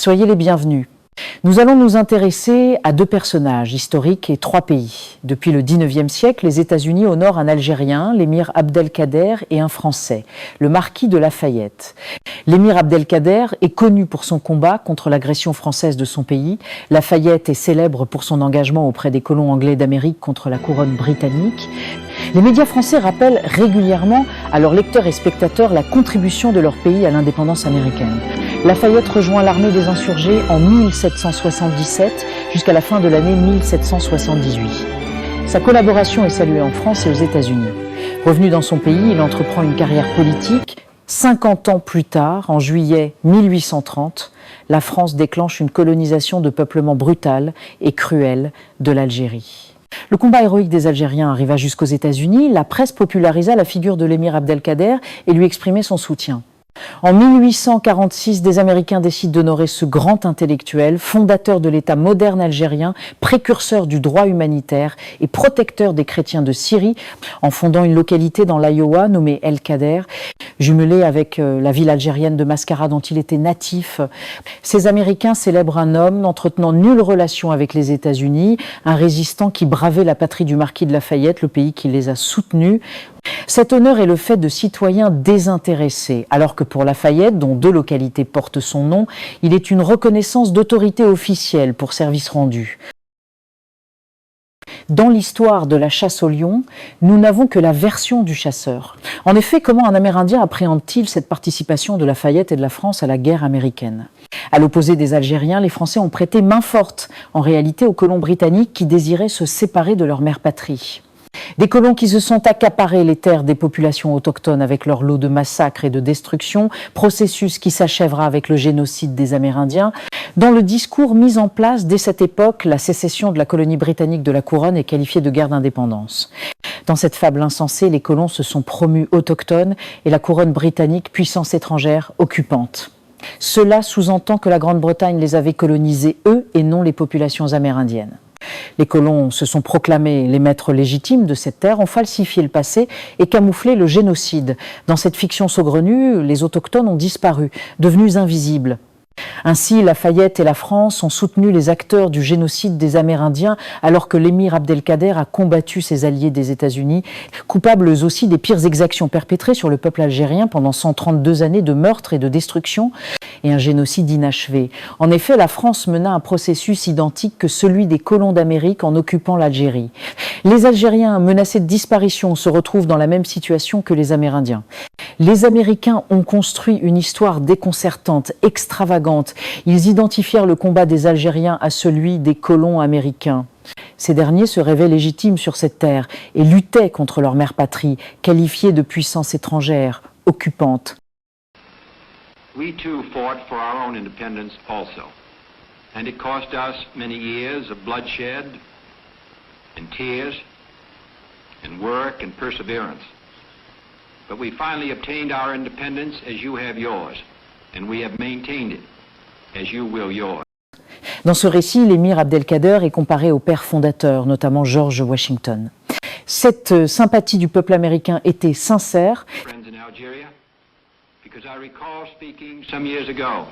Soyez les bienvenus. Nous allons nous intéresser à deux personnages historiques et trois pays. Depuis le XIXe siècle, les États-Unis honorent un Algérien, l'émir Abdelkader, et un Français, le marquis de Lafayette. L'émir Abdelkader est connu pour son combat contre l'agression française de son pays. Lafayette est célèbre pour son engagement auprès des colons anglais d'Amérique contre la couronne britannique. Les médias français rappellent régulièrement à leurs lecteurs et spectateurs la contribution de leur pays à l'indépendance américaine. Lafayette rejoint l'armée des insurgés en 1777 jusqu'à la fin de l'année 1778. Sa collaboration est saluée en France et aux États-Unis. Revenu dans son pays, il entreprend une carrière politique. 50 ans plus tard, en juillet 1830, la France déclenche une colonisation de peuplement brutal et cruel de l'Algérie. Le combat héroïque des Algériens arriva jusqu'aux États-Unis. La presse popularisa la figure de l'émir Abdelkader et lui exprimait son soutien. En 1846, des Américains décident d'honorer ce grand intellectuel, fondateur de l'État moderne algérien, précurseur du droit humanitaire et protecteur des chrétiens de Syrie, en fondant une localité dans l'Iowa nommée El Kader, jumelée avec la ville algérienne de Mascara dont il était natif. Ces Américains célèbrent un homme n'entretenant nulle relation avec les États-Unis, un résistant qui bravait la patrie du marquis de Lafayette, le pays qui les a soutenus. Cet honneur est le fait de citoyens désintéressés, alors que pour Lafayette, dont deux localités portent son nom, il est une reconnaissance d'autorité officielle pour service rendu. Dans l'histoire de la chasse au lion, nous n'avons que la version du chasseur. En effet, comment un Amérindien appréhende-t-il cette participation de Lafayette et de la France à la guerre américaine ? À l'opposé des Algériens, les Français ont prêté main forte, en réalité, aux colons britanniques qui désiraient se séparer de leur mère patrie. Des colons qui se sont accaparés les terres des populations autochtones avec leur lot de massacres et de destruction, processus qui s'achèvera avec le génocide des Amérindiens. Dans le discours mis en place dès cette époque, la sécession de la colonie britannique de la Couronne est qualifiée de guerre d'indépendance. Dans cette fable insensée, les colons se sont promus autochtones et la Couronne britannique, puissance étrangère, occupante. Cela sous-entend que la Grande-Bretagne les avait colonisés eux et non les populations amérindiennes. Les colons se sont proclamés les maîtres légitimes de cette terre, ont falsifié le passé et camouflé le génocide. Dans cette fiction saugrenue, les autochtones ont disparu, devenus invisibles. Ainsi, Lafayette et la France ont soutenu les acteurs du génocide des Amérindiens alors que l'émir Abdelkader a combattu ses alliés des États-Unis, coupables aussi des pires exactions perpétrées sur le peuple algérien pendant 132 années de meurtres et de destruction et un génocide inachevé. En effet, la France mena un processus identique que celui des colons d'Amérique en occupant l'Algérie. Les Algériens menacés de disparition se retrouvent dans la même situation que les Amérindiens. Les Américains ont construit une histoire déconcertante, extravagante. Ils identifièrent le combat des Algériens à celui des colons américains. Ces derniers se rêvaient légitimes sur cette terre et luttaient contre leur mère patrie, qualifiée de puissance étrangère, occupante. We too fought for our own independence also, and it cost us many years of bloodshed and tears and work and perseverance. But we finally obtained our independence as you have yours, and we have maintained it as you will yours. Dans ce récit, l'émir Abdelkader est comparé au père fondateur, notamment George Washington. Cette sympathie du peuple américain était sincère. Because I recall speaking some years ago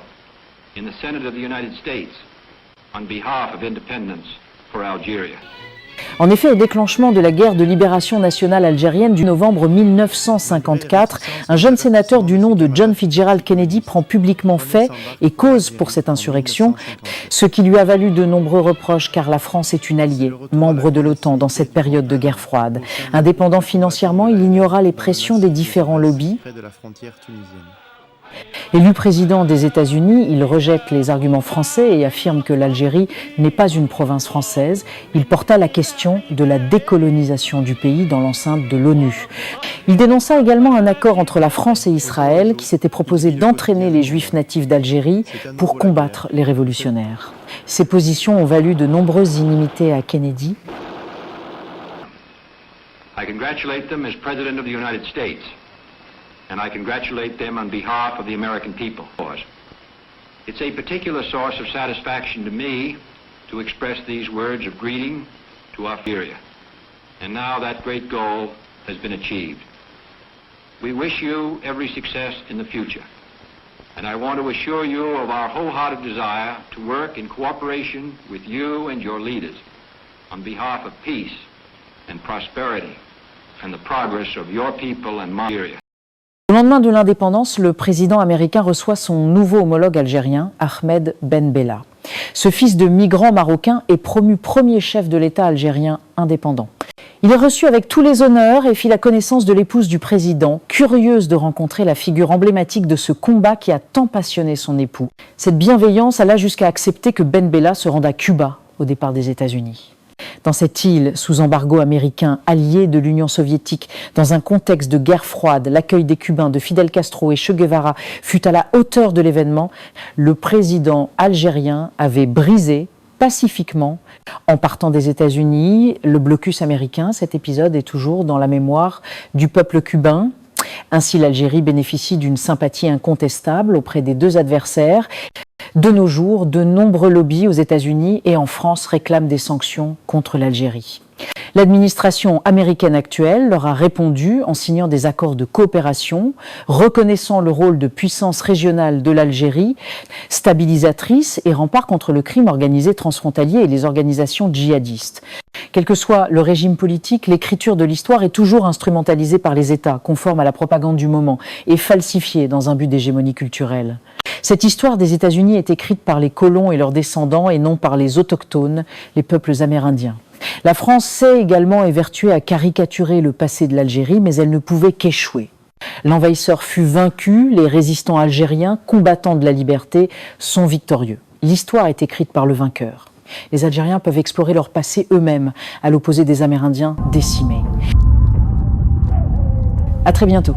in the Senate of the United States on behalf of independence for Algeria. En effet, au déclenchement de la guerre de libération nationale algérienne du novembre 1954, un jeune sénateur du nom de John Fitzgerald Kennedy prend publiquement fait et cause pour cette insurrection, ce qui lui a valu de nombreux reproches car la France est une alliée, membre de l'OTAN dans cette période de guerre froide. Indépendant financièrement, il ignora les pressions des différents lobbies. Élu président des États-Unis, il rejette les arguments français et affirme que l'Algérie n'est pas une province française. Il porta la question de la décolonisation du pays dans l'enceinte de l'ONU. Il dénonça également un accord entre la France et Israël qui s'était proposé d'entraîner les Juifs natifs d'Algérie pour combattre les révolutionnaires. Ces positions ont valu de nombreuses inimitiés à Kennedy. I congratulate them as President of the United States. And I congratulate them on behalf of the American people. It's a particular source of satisfaction to me to express these words of greeting to Algeria. And now that great goal has been achieved. We wish you every success in the future. And I want to assure you of our wholehearted desire to work in cooperation with you and your leaders on behalf of peace and prosperity and the progress of your people and Nigeria. Au lendemain de l'indépendance, le président américain reçoit son nouveau homologue algérien, Ahmed Ben Bella. Ce fils de migrants marocains est promu premier chef de l'État algérien indépendant. Il est reçu avec tous les honneurs et fit la connaissance de l'épouse du président, curieuse de rencontrer la figure emblématique de ce combat qui a tant passionné son époux. Cette bienveillance alla jusqu'à accepter que Ben Bella se rende à Cuba au départ des États-Unis. Dans cette île sous embargo américain, alliée de l'Union soviétique, dans un contexte de guerre froide, l'accueil des Cubains de Fidel Castro et Che Guevara fut à la hauteur de l'événement. Le président algérien avait brisé pacifiquement, en partant des États-Unis, le blocus américain. Cet épisode est toujours dans la mémoire du peuple cubain. Ainsi, l'Algérie bénéficie d'une sympathie incontestable auprès des deux adversaires. De nos jours, de nombreux lobbies aux États-Unis et en France réclament des sanctions contre l'Algérie. L'administration américaine actuelle leur a répondu en signant des accords de coopération, reconnaissant le rôle de puissance régionale de l'Algérie, stabilisatrice et rempart contre le crime organisé transfrontalier et les organisations djihadistes. Quel que soit le régime politique, l'écriture de l'histoire est toujours instrumentalisée par les États, conforme à la propagande du moment, et falsifiée dans un but d'hégémonie culturelle. Cette histoire des États-Unis est écrite par les colons et leurs descendants et non par les autochtones, les peuples amérindiens. La France s'est également évertuée à caricaturer le passé de l'Algérie, mais elle ne pouvait qu'échouer. L'envahisseur fut vaincu, les résistants algériens, combattants de la liberté, sont victorieux. L'histoire est écrite par le vainqueur. Les Algériens peuvent explorer leur passé eux-mêmes, à l'opposé des Amérindiens décimés. À très bientôt.